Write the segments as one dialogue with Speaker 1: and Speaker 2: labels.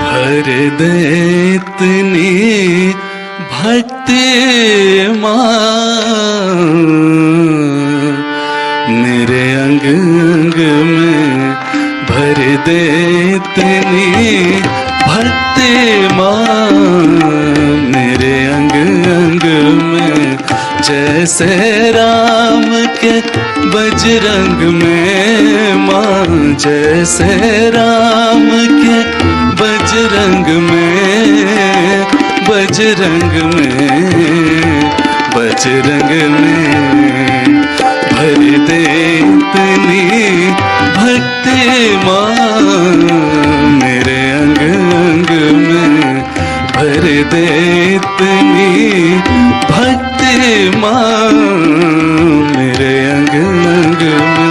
Speaker 1: भर दे इतनी भक्ति माँ मेरे अंग अंग में, भर दे इतनी भक्ति माँ मेरे अंग अंग में, जैसे राम के बजरंग में माँ, जैसे राम के बजरंग में, बजरंग में, बजरंग में भर दे इतनी भक्ति माँ मेरे अंग अंग में, भर दे इतनी भक्ति माँ मेरे अंग अंग में।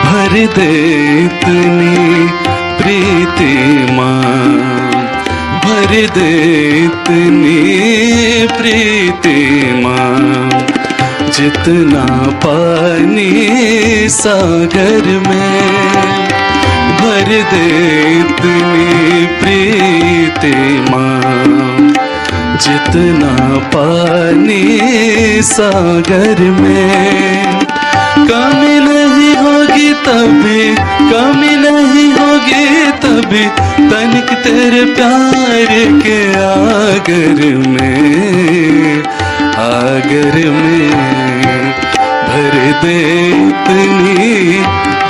Speaker 1: भर दे इतनी प्रीति माँ, भर दे इतनी प्रीति माँ, जितना पानी सागर में, भर दे इतनी प्रीति माँ, जितना पानी सागर में, कमी नहीं होगी तभी, कमी नहीं होगी तभी, तनिक तेरे प्यार के आगर में, आगर में भर दे इतनी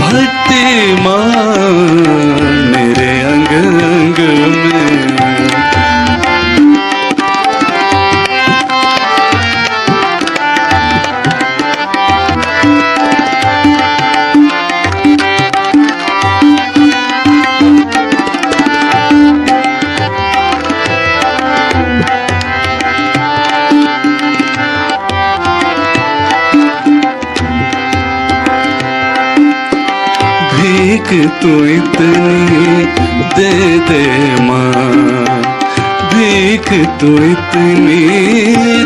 Speaker 1: भक्ति माँ मेरे अंग अंग में। भीख तू इतनी दे दे माँ, भीख तू इतनी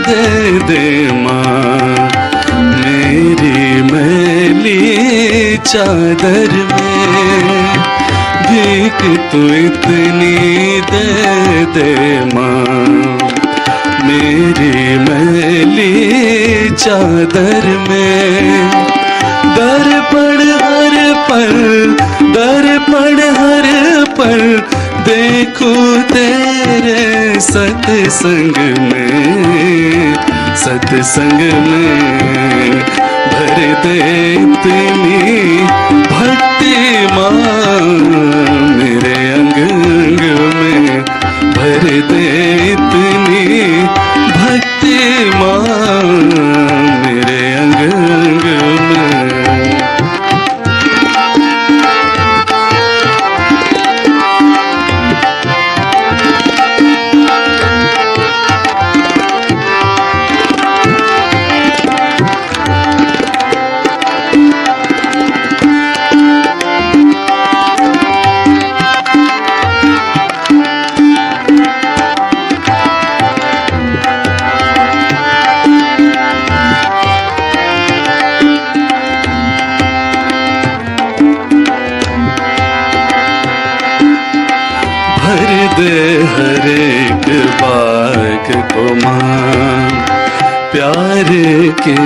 Speaker 1: दे दे माँ मेरी मैली चादर में, भीख तू इतनी दे दे माँ मेरी मैली चादर में, दर्पण हर पल, दर्पण हर पल देखूं तेरे सत्संग में, सत्संग में भर दे इतनी भक्ति माँ मेरे अंग अंग में, भर दे इतनी भक्ति माँ मेरे अंग अंग में। भर दे हर एक बाग को माँ प्यार के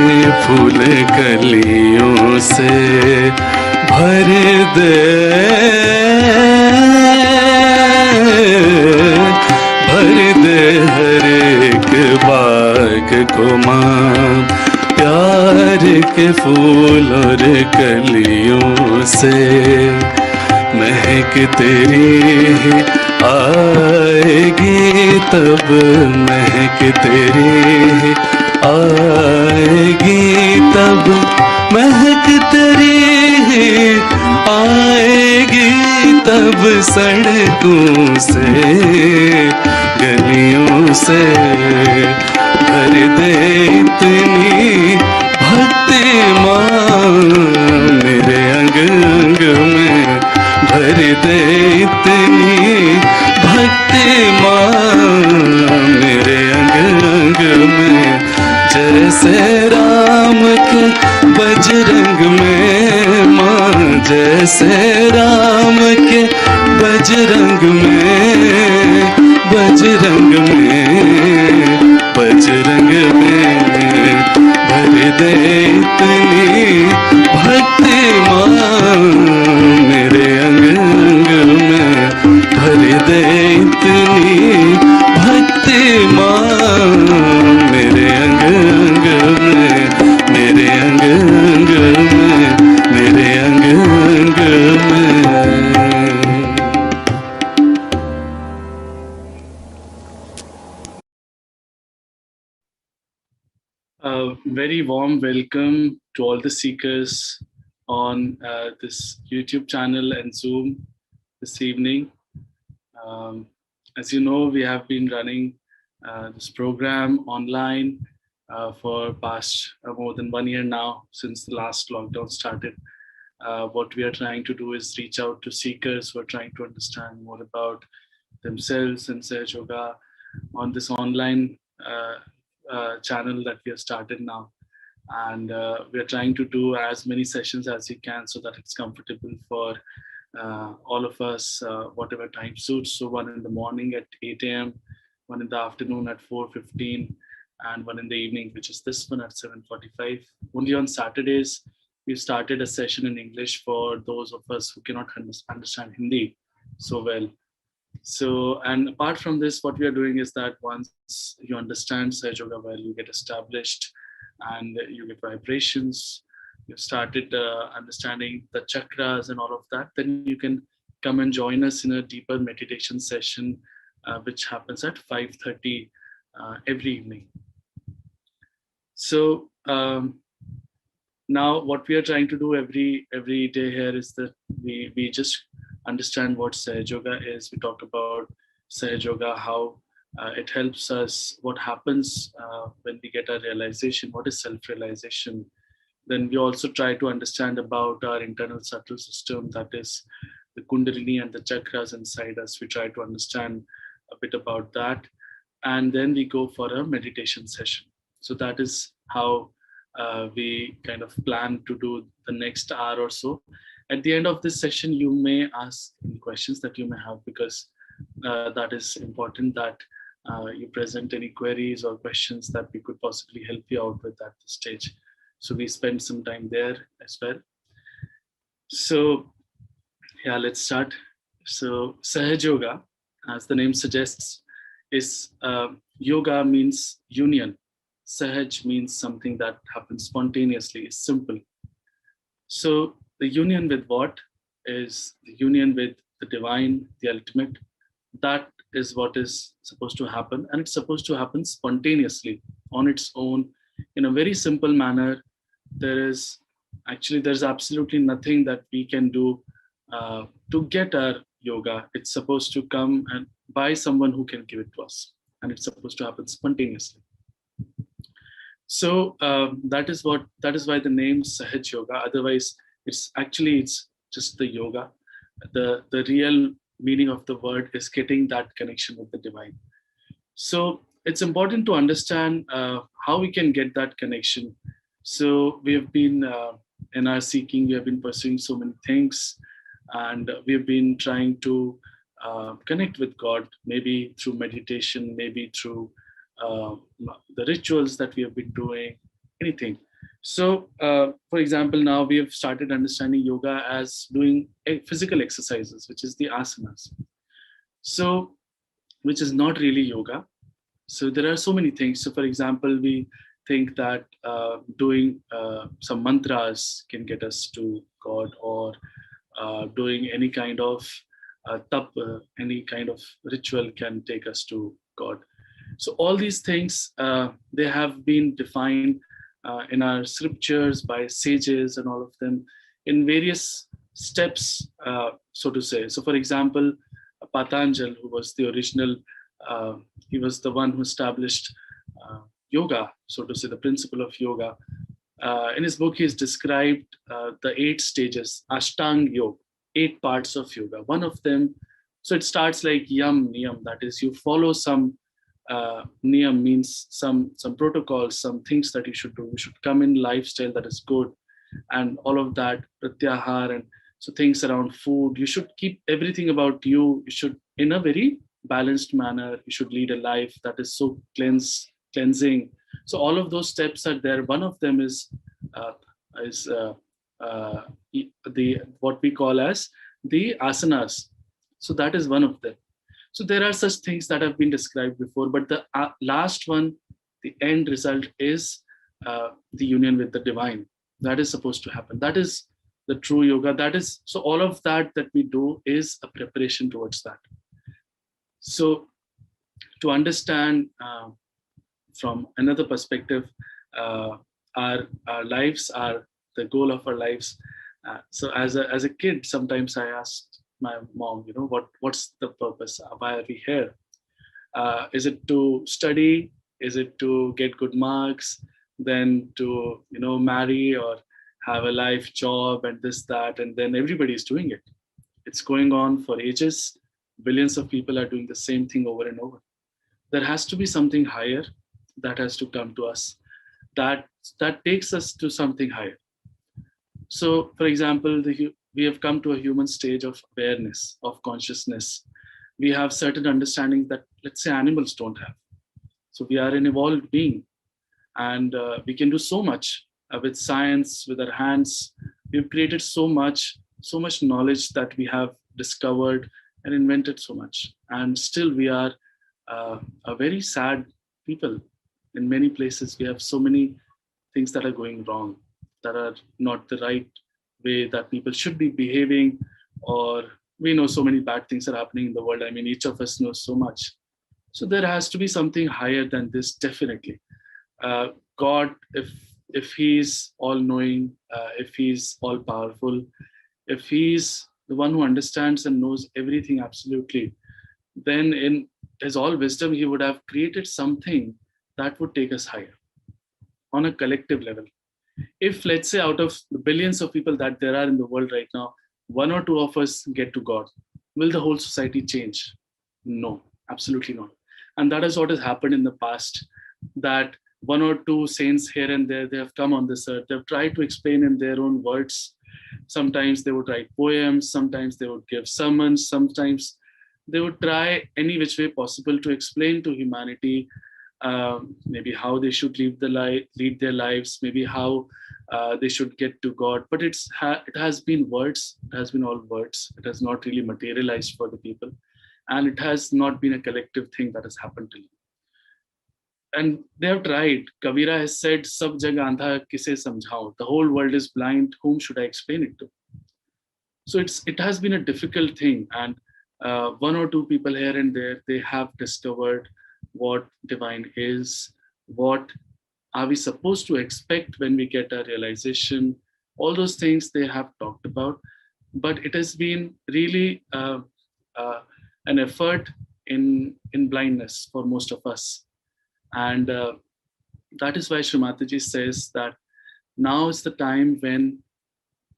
Speaker 1: फूल कलियों से, भर दे, भर दे हर एक बाग को माँ प्यार के फूल और कलियों से, महक तेरी आएगी तब, महक तेरी आएगी तब, महक तेरी आएगी तब, सड़कों से गलियों से भर भर दे इतनी भक्ति माँ मेरे अंग अंग में, भर दे इतनी भक्ति माँ मेरे अंग अंग में। जैसे राम के बजरंग में माँ, जैसे राम के बजरंग में, बजरंग में, बजरंग में भर दे इतनी भक्ति माँ मेरे अंग अंग में, भर दे इतनी भक्ति माँ मेरे अंग अंग में, मेरे अंग अंग में, मेरे अंग अंग में।
Speaker 2: A very warm welcome to all the seekers on this YouTube channel and Zoom this evening. As you know, we have been running this program online for past more than 1 year now, since the last lockdown started. What we are trying to do is reach out to seekers who are trying to understand more about themselves and Sahaja Yoga on this online channel that we have started now. And we are trying to do as many sessions as we can so that it's comfortable for all of us, whatever time suits. So one in the morning at 8 a.m., one in the afternoon at 4:15, and one in the evening, which is this one at 7:45. Only on Saturdays, we've started a session in English for those of us who cannot understand Hindi so well. So, and apart from this, what we are doing is that once you understand Sahaja Yoga well, you get established and you get vibrations, you've started understanding the chakras and all of that, then you can come and join us in a deeper meditation session, which happens at 5:30 every evening. So now what we are trying to do every day here is that we just understand what Sahaja Yoga is. We talk about Sahaja Yoga, how it helps us, what happens when we get a realization, what is self-realization. Then we also try to understand about our internal subtle system, that is the Kundalini and the chakras inside us. We try to understand a bit about that. And then we go for a meditation session. So that is how we kind of plan to do the next hour or so. At the end of this session, you may ask any questions that you may have, because that is important that you present any queries or questions that we could possibly help you out with at this stage. So we spend some time there as well. So yeah, let's start. So Sahaja Yoga, as the name suggests, is yoga means union. Sahaj means something that happens spontaneously, is simple. So the union with what is the union with the divine, the ultimate. That is what is supposed to happen, and it's supposed to happen spontaneously on its own in a very simple manner. There's absolutely nothing that we can do to get our yoga. It's supposed to come and by someone who can give it to us, and it's supposed to happen spontaneously. So that is why the name Sahaja Yoga. Otherwise, it's just the yoga. The real meaning of the word is getting that connection with the divine. So it's important to understand how we can get that connection. So we have been in our seeking, we have been pursuing so many things, and we have been trying to connect with God, maybe through meditation, maybe through the rituals that we have been doing, anything. So, for example, now we have started understanding yoga as doing physical exercises, which is the asanas. So, which is not really yoga. So there are so many things. So, for example, we think that doing some mantras can get us to God, or doing any kind of tap, any kind of ritual can take us to God. So all these things, they have been defined in our scriptures by sages and all of them in various steps, so to say. So for example, Patanjal, who was the original, he was the one who established yoga, so to say, the principle of yoga. In his book, he's described the 8 stages, Ashtang Yoga, 8 parts of yoga. One of them, so it starts like yam niyam, that is, you follow some niyam, means some protocols, some things that you should do. You should come in lifestyle that is good, and all of that, pratyahar, and so things around food. You should keep everything about you. You should, in a very balanced manner, you should lead a life that is so cleansing. So all of those steps are there. One of them is uh, is the what we call as the asanas. So that is one of them. So there are such things that have been described before, but the last one, the end result is the union with the divine. That is supposed to happen. That is the true yoga. That is, so all of that we do is a preparation towards that. So to understand from another perspective, our lives are the goal of our lives. So as a kid, sometimes I asked my mom, what's the purpose? Why are we here? Is it to study? Is it to get good marks? Then to marry or have a life job and this that, and then everybody is doing it. It's going on for ages. Billions of people are doing the same thing over and over. There has to be something higher that has to come to us, that takes us to something higher. So, for example, we have come to a human stage of awareness, of consciousness. We have certain understandings that, let's say, animals don't have. So we are an evolved being, and we can do so much with science, with our hands. We've created so much knowledge that we have discovered and invented so much. And still we are a very sad people. In many places, we have so many things that are going wrong, that are not the right way that people should be behaving, or we know so many bad things are happening in the world. I mean, each of us knows so much. So there has to be something higher than this, definitely. God, if he's all knowing, if he's all powerful, if he's the one who understands and knows everything absolutely, then in his all wisdom, he would have created something that would take us higher on a collective level. If, let's say, out of the billions of people that there are in the world right now, 1 or 2 of us get to God, will the whole society change? No, absolutely not. And that is what has happened in the past, that 1 or 2 saints here and there, they have come on this earth. They've tried to explain in their own words. Sometimes they would write poems, sometimes they would give sermons, sometimes they would try any which way possible to explain to humanity maybe how they should lead their lives, maybe how they should get to God. But it has been words, it has been all words. It has not really materialized for the people. And it has not been a collective thing that has happened to you. And they have tried. Kavira has said, "Sab jaga andha kise samjhao." The whole world is blind. Whom should I explain it to? So it has been a difficult thing. And 1 or 2 people here and there, they have discovered what divine is, what are we supposed to expect when we get a realization. All those things they have talked about. But it has been really an effort in blindness for most of us. And that is why Shree Mataji says that now is the time when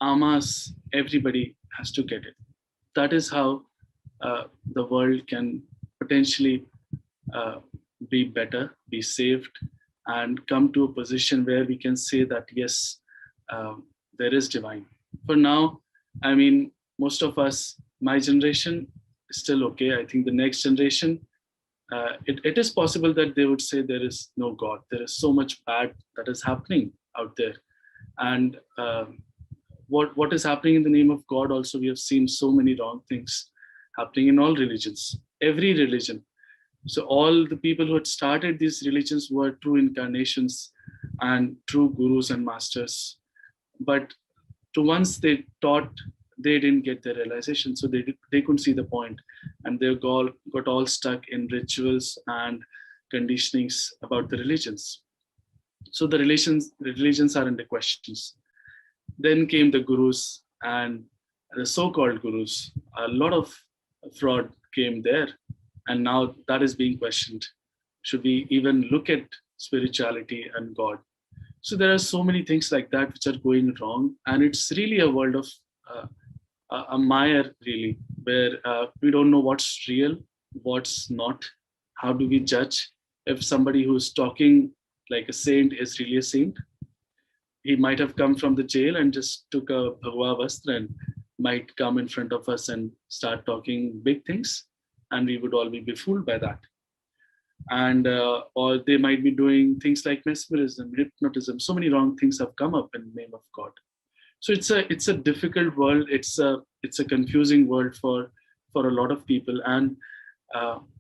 Speaker 2: amas, everybody has to get it. That is how the world can potentially be better, be saved, and come to a position where we can say that, yes, there is divine. For now, I mean, most of us, my generation is still okay. I think the next generation, it is possible that they would say there is no God. There is so much bad that is happening out there. And what is happening in the name of God also, we have seen so many wrong things happening in all religions, every religion. So all the people who had started these religions were true incarnations and true gurus and masters. But to once they taught, they didn't get their realization. So they couldn't see the point. And they got all stuck in rituals and conditionings about the religions. So the religions are under questions. Then came the gurus and the so-called gurus. A lot of fraud came there. And now that is being questioned. Should we even look at spirituality, and God. So there are so many things like that which are going wrong, and it's really a world of uh, a mire, really, where we don't know what's real, what's not. How do we judge if somebody who's talking like a saint is really a saint? He might have come from the jail and just took a Bhagwa Vastra and might come in front of us and start talking big things, and we would all be befooled by that. And or they might be doing things like mesmerism, hypnotism. So many wrong things have come up in the name of God. So it's a difficult world. It's a confusing world for a lot of people. And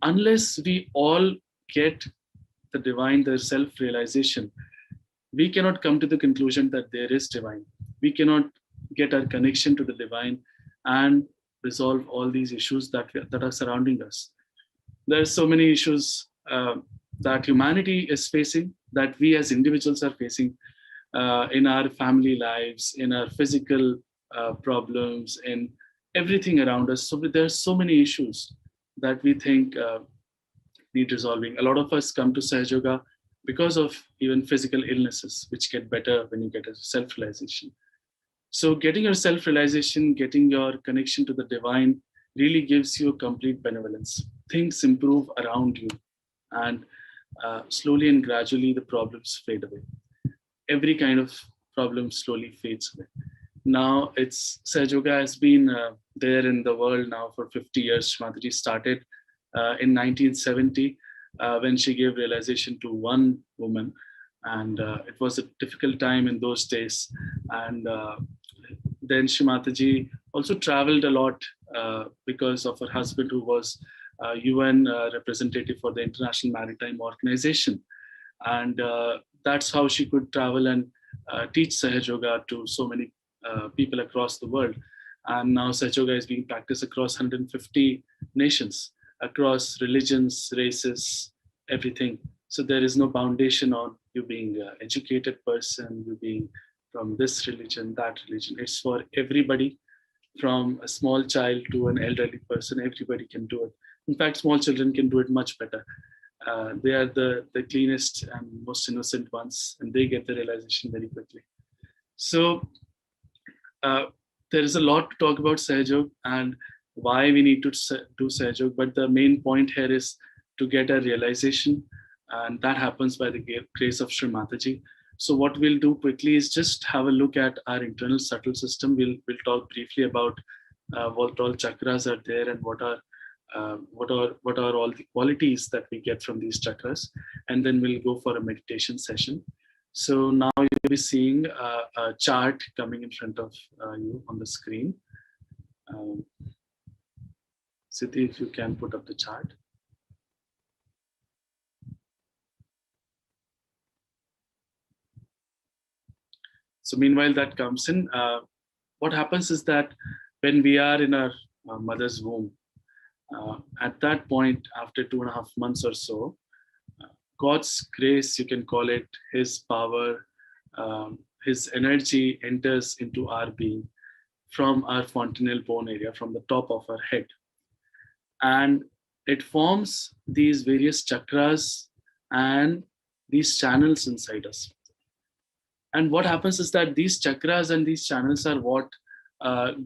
Speaker 2: unless we all get the divine, the self-realization, we cannot come to the conclusion that there is divine. We cannot get our connection to the divine and resolve all these issues that are surrounding us. There are so many issues that humanity is facing, that we as individuals are facing in our family lives, in our physical problems, in everything around us. So there are so many issues that we think need resolving. A lot of us come to Sahaja Yoga because of even physical illnesses, which get better when you get a self-realization. So getting your self-realization, getting your connection to the divine really gives you a complete benevolence. Things improve around you, and slowly and gradually the problems fade away. Every kind of problem slowly fades away. Now Sahaja Yoga has been there in the world now for 50 years. Shree Mataji started in 1970 when she gave realization to one woman, and it was a difficult time in those days. And then Shree Mataji also traveled a lot because of her husband, who was UN representative for the International Maritime Organization. And that's how she could travel and teach Sahaja Yoga to so many people across the world. And now Sahaja Yoga is being practiced across 150 nations, across religions, races, everything. So there is no foundation on you being an educated person, you being from this religion, that religion. It's for everybody, from a small child to an elderly person. Everybody can do it. In fact, small children can do it much better. They are the cleanest and most innocent ones, and they get the realization very quickly. So there is a lot to talk about Sahaja Yoga and why we need to do Sahaja Yoga, but the main point here is to get a realization, and that happens by the grace of Shree Mataji. So what we'll do quickly is just have a look at our internal subtle system. We'll talk briefly about what all chakras are there and what are all the qualities that we get from these chakras, and then we'll go for a meditation session. So now you'll be seeing a chart coming in front of you on the screen. Siddhi, if you can put up the chart. So meanwhile that comes in, what happens is that when we are in our mother's womb, at that point, after 2.5 months or so, God's grace, you can call it, His power, His energy enters into our being from our fontanelle bone area, from the top of our head. And it forms these various chakras and these channels inside us. And what happens is that these chakras and these channels are what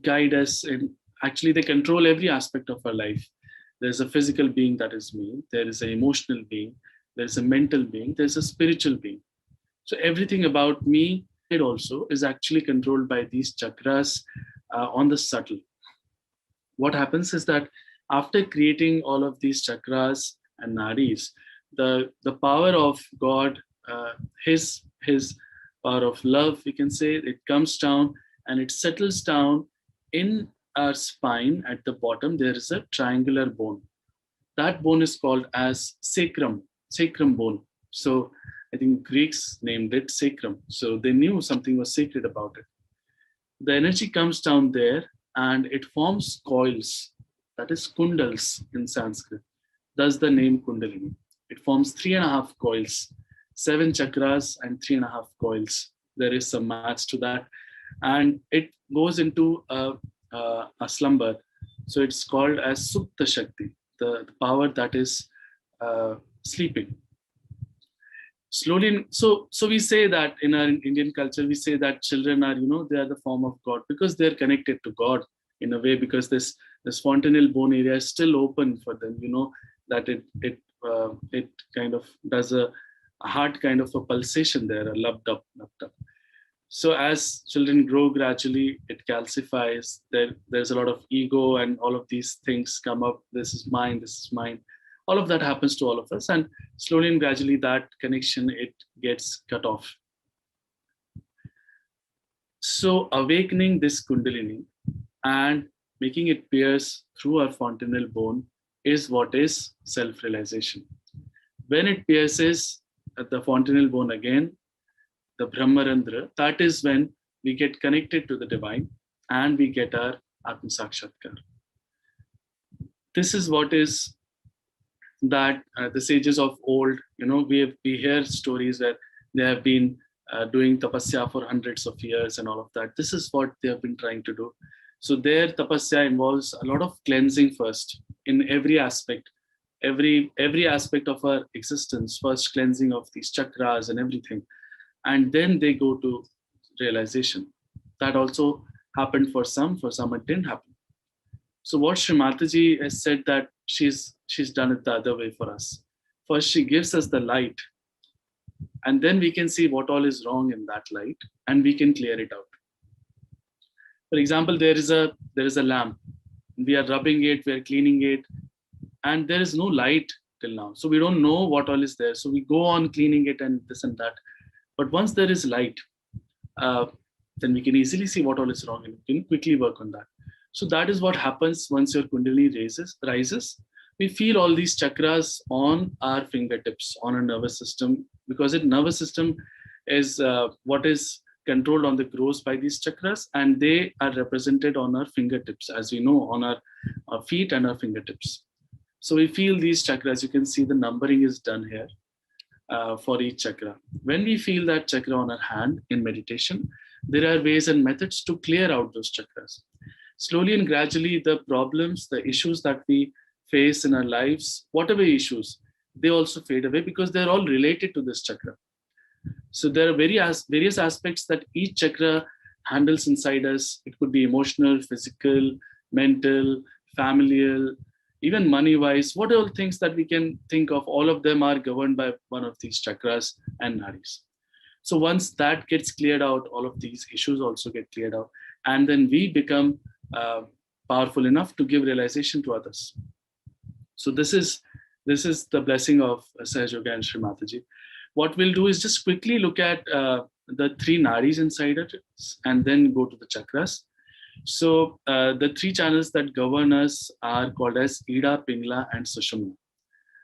Speaker 2: guide us in, actually they control every aspect of our life. There's a physical being, that is me. There is an emotional being. There's a mental being. There's a spiritual being. So everything about me, it also is actually controlled by these chakras on the subtle. What happens is that after creating all of these chakras and nadis, the power of God, his power of love, we can say, it comes down and it settles down in our spine. At the bottom there is a triangular bone. That bone is called as sacrum bone. So I think Greeks named it sacrum, so they knew something was sacred about it. The energy comes down there and it forms coils, that is kundals in Sanskrit. Thus the name Kundalini. It forms 3.5 coils, 7 chakras and 3.5 coils. There is some maths to that, and it goes into a slumber. So it's called as Supta Shakti, the power that is sleeping. slowly. So we say that in our Indian culture, we say that children are, they are the form of God, because they're connected to God in a way, because this fontanelle bone area is still open for them, that it kind of does a heart kind of a pulsation there, a lub dub lub dub. So as children grow, gradually it calcifies. There's a lot of ego, and all of these things come up. This is mine, this is mine. All of that happens to all of us, and slowly and gradually that connection, it gets cut off. So awakening this kundalini and making it pierce through our fontanelle bone is what is self-realization. When it pierces at the fontanelle bone again, the Brahmarandra, that is when we get connected to the divine and we get our Atma Sakshatkar. This is what is that the sages of old, we hear stories where they have been doing tapasya for hundreds of years and all of that. This is what they have been trying to do. So their tapasya involves a lot of cleansing first in every aspect, every aspect of our existence, first cleansing of these chakras and everything. And then they go to realization. That also happened for some it didn't happen. So what Shree Mataji has said, that she's done it the other way for us. First, she gives us the light, and then we can see what all is wrong in that light, and we can clear it out. For example, there is a lamp. We are rubbing it, we are cleaning it, and there is no light till now. So we don't know what all is there. So we go on cleaning it and this and that. But once there is light, then we can easily see what all is wrong, and we can quickly work on that. So that is what happens once your kundalini rises. We feel all these chakras on our fingertips, on our nervous system, because the nervous system is what is controlled on the growth by these chakras, and they are represented on our fingertips, as we know, on our feet and our fingertips. So we feel these chakras. You can see the numbering is done here for each chakra. When we feel that chakra on our hand in meditation, there are ways and methods to clear out those chakras. Slowly and gradually, the problems, the issues that we face in our lives, whatever issues, they also fade away, because they're all related to this chakra. So there are various aspects that each chakra handles inside us. It could be emotional, physical, mental, familial, even money-wise. What are all things that we can think of? All of them are governed by one of these chakras and nadis. So once that gets cleared out, all of these issues also get cleared out. And then we become powerful enough to give realization to others. So this is the blessing of Sahaja Yoga and Shree Mataji. What we'll do is just quickly look at the three nadis inside it, and then go to the chakras. So the three channels that govern us are called as Ida, Pingla, and Sushumna.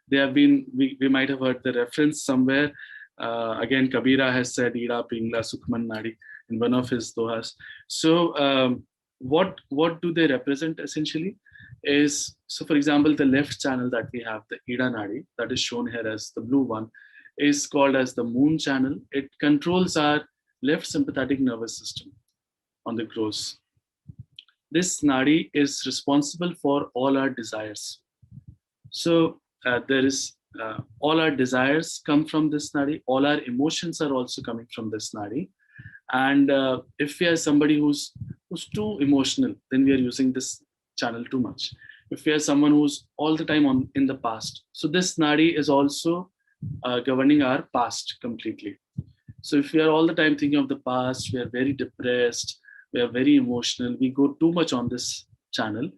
Speaker 2: They have been, we might have heard the reference somewhere. Again, Kabira has said Ida, Pingla, Sukhman Nadi in one of his dohas. So what do they represent essentially? Is, so for example, the left channel that we have, the Ida Nadi, that is shown here as the blue one, is called as the moon channel. It controls our left sympathetic nervous system on the gross. This nadi is responsible for all our desires. So there is all our desires come from this nadi. All our emotions are also coming from this nadi. And if we are somebody who's too emotional, then we are using this channel too much. If we are someone who's all the time in the past, so this nadi is also governing our past completely. So if we are all the time thinking of the past, we are very depressed, we are very emotional, we go too much on this channel,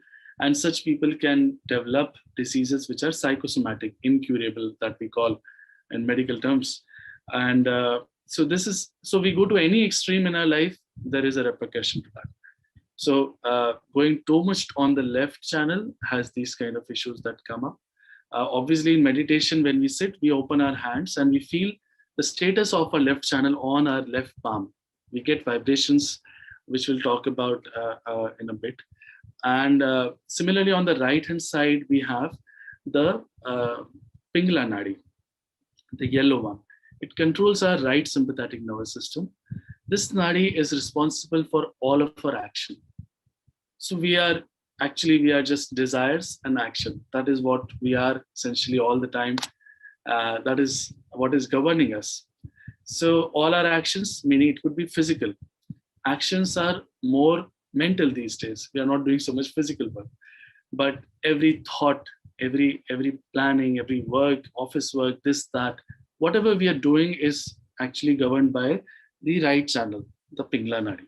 Speaker 2: and such people can develop diseases which are psychosomatic, incurable, that we call in medical terms. And so we go to any extreme in our life, there is a repercussion to that. So going too much on the left channel has these kind of issues that come up. Obviously, in meditation, when we sit, we open our hands and we feel the status of our left channel on our left palm. We get vibrations, which we'll talk about in a bit. And similarly, on the right-hand side, we have the Pingla Nadi, the yellow one. It controls our right sympathetic nervous system. This Nadi is responsible for all of our action. So we are just desires and action. That is what we are essentially all the time. That is what is governing us. So all our actions, meaning it could be physical. Actions are more mental these days. We are not doing so much physical work, but every thought, every planning, every work, office work, this, that, whatever we are doing is actually governed by the right channel, the Pingla Nadi.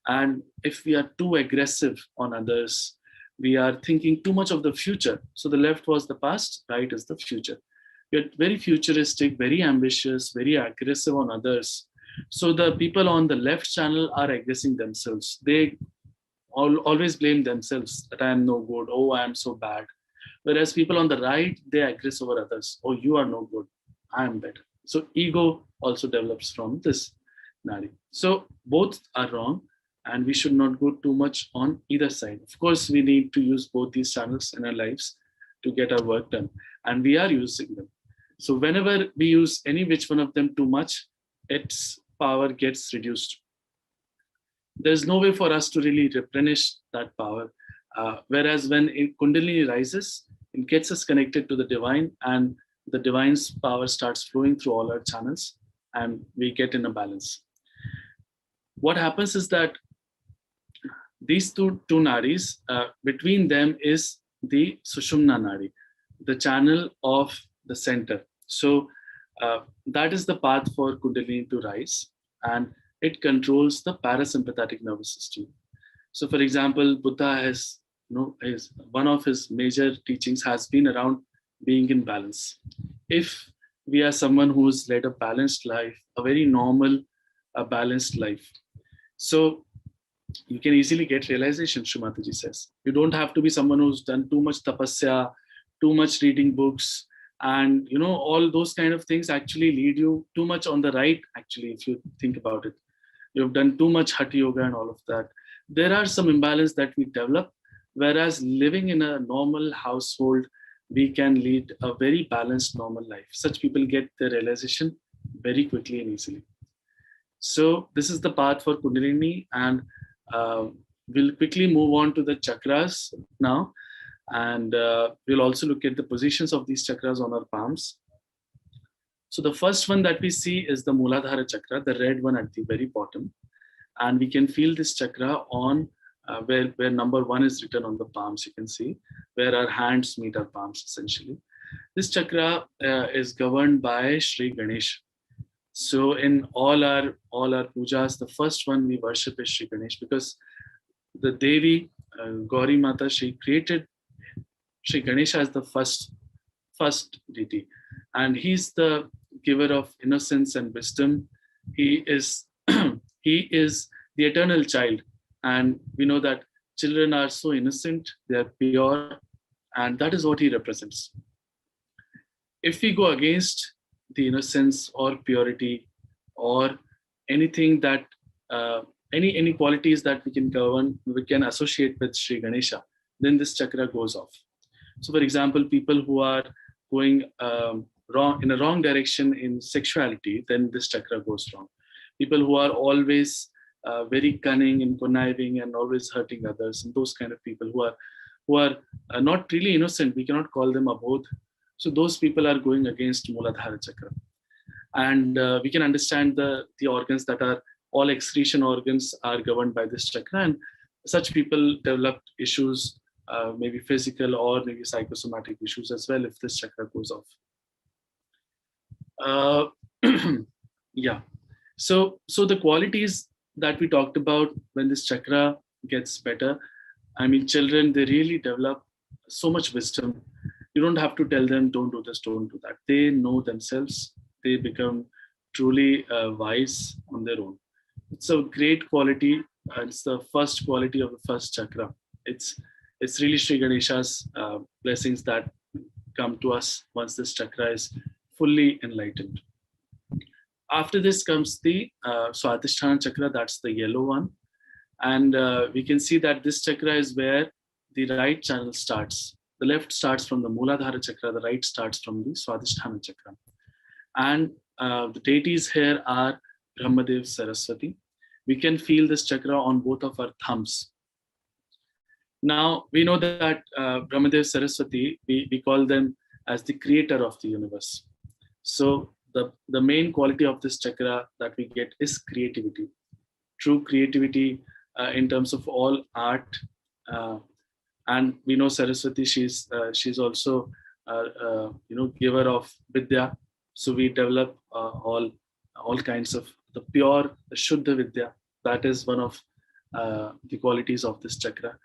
Speaker 2: And if we are too aggressive on others, we are thinking too much of the future. So the left was the past, right is the future. We're very futuristic, very ambitious, very aggressive on others. So the people on the left channel are aggressing themselves. They always blame themselves that I am no good. Oh, I am so bad. Whereas people on the right, they aggress over others. Oh, you are no good. I am better. So ego also develops from this nadi. So both are wrong, and we should not go too much on either side. Of course, we need to use both these channels in our lives to get our work done, and we are using them. So whenever we use any which one of them too much, its power gets reduced. There's no way for us to really replenish that power. Whereas when Kundalini rises, it gets us connected to the divine, and the divine's power starts flowing through all our channels, and we get in a balance. What happens is that these two nadis, between them is the Sushumna nadi, the channel of the center. So that is the path for Kundalini to rise, and it controls the parasympathetic nervous system. So, for example, Buddha has, one of his major teachings has been around being in balance. If we are someone who's led a balanced life, a very normal, balanced life, so you can easily get realization, Shree Mataji says. You don't have to be someone who's done too much tapasya, too much reading books, and all those kind of things actually lead you too much on the right. Actually, if you think about it, you've done too much hatha yoga and all of that. There are some imbalance that we develop, whereas living in a normal household, we can lead a very balanced normal life. Such people get their realization very quickly and easily. So this is the path for Kundalini, and we'll quickly move on to the chakras now, and we'll also look at the positions of these chakras on our palms. So the first one that we see is the Muladhara chakra, the red one at the very bottom, and we can feel this chakra on where number 1 is written on the palms. You can see where our hands meet our palms essentially. This chakra is governed by Sri Ganesh. So in all our pujas, the first one we worship is Sri Ganesh, because the Devi, Gauri Mata, she created Sri Ganesha as the first deity, and he's the giver of innocence and wisdom. He is he is the eternal child, and we know that children are so innocent, they are pure, and that is what he represents. If we go against the innocence or purity or anything that any qualities that we can associate with Sri Ganesha, then this chakra goes off. So, for example, people who are going wrong in a wrong direction in sexuality, then this chakra goes wrong. People who are always very cunning and conniving and always hurting others, and those kind of people who are not really innocent, we cannot call them abodh. So those people are going against Muladhara chakra. And we can understand the organs that are all excretion organs are governed by this chakra, and such people develop issues, maybe physical or maybe psychosomatic issues as well if this chakra goes off. Yeah. So the qualities that we talked about when this chakra gets better, I mean, children, they really develop so much wisdom. You don't have to tell them, don't do this, don't do that. They know themselves. They become truly wise on their own. It's a great quality. It's the first quality of the first chakra. It's really Sri Ganesha's blessings that come to us once this chakra is fully enlightened. After this comes the Swadhisthana chakra, that's the yellow one. And we can see that this chakra is where the right channel starts. The left starts from the Muladhara chakra, the right starts from the Swadhisthana chakra. And the deities here are Brahmadev, Saraswati. We can feel this chakra on both of our thumbs. Now, we know that Brahmadev, Saraswati, we call them as the creator of the universe. So the main quality of this chakra that we get is creativity, true creativity in terms of all art. Uh, and we know Saraswati, she's also giver of Vidya. So we develop all kinds of the pure Shuddha Vidya. That is one of the qualities of this chakra.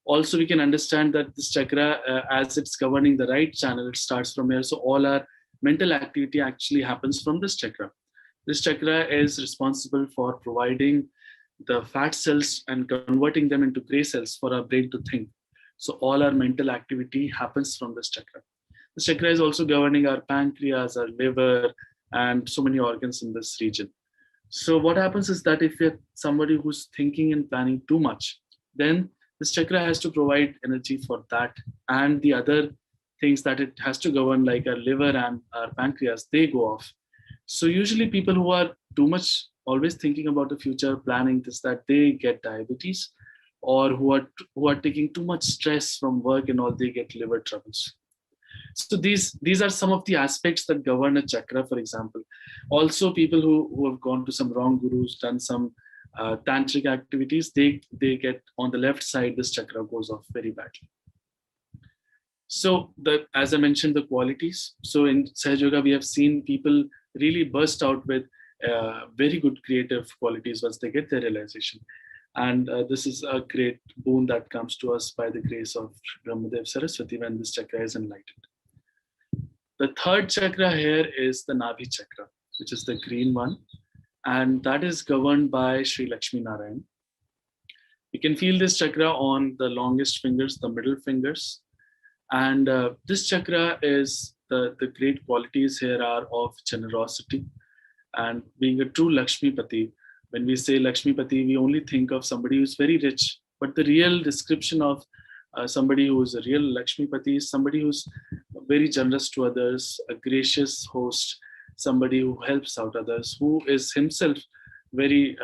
Speaker 2: Also, we can understand that this chakra, as it's governing the right channel, it starts from here. So all our mental activity actually happens from this chakra. This chakra is responsible for providing the fat cells and converting them into gray cells for our brain to think. So all our mental activity happens from this chakra. This chakra is also governing our pancreas, our liver, and so many organs in this region. So what happens is that if you're somebody who's thinking and planning too much, then this chakra has to provide energy for that, and the other things that it has to govern, like our liver and our pancreas, they go off. So usually people who are too much always thinking about the future, planning this, that, they get diabetes, or who are taking too much stress from work and all, they get liver troubles. So these are some of the aspects that govern a chakra, for example. Also, people who have gone to some wrong gurus, done some tantric activities, they get on the left side, this chakra goes off very badly. So as I mentioned, the qualities. So in Sahaja Yoga, we have seen people really burst out with very good creative qualities once they get their realization. And this is a great boon that comes to us by the grace of Brahmadev Saraswati when this chakra is enlightened. The third chakra here is the Nabhi chakra, which is the green one. And that is governed by Sri Lakshmi Narayan. You can feel this chakra on the longest fingers, the middle fingers. And this chakra is, the great qualities here are of generosity and being a true Lakshmi Pati. When we say Lakshmi Pati, we only think of somebody who's very rich. But the real description of somebody who is a real Lakshmi Pati is somebody who's very generous to others, a gracious host, somebody who helps out others, who is himself very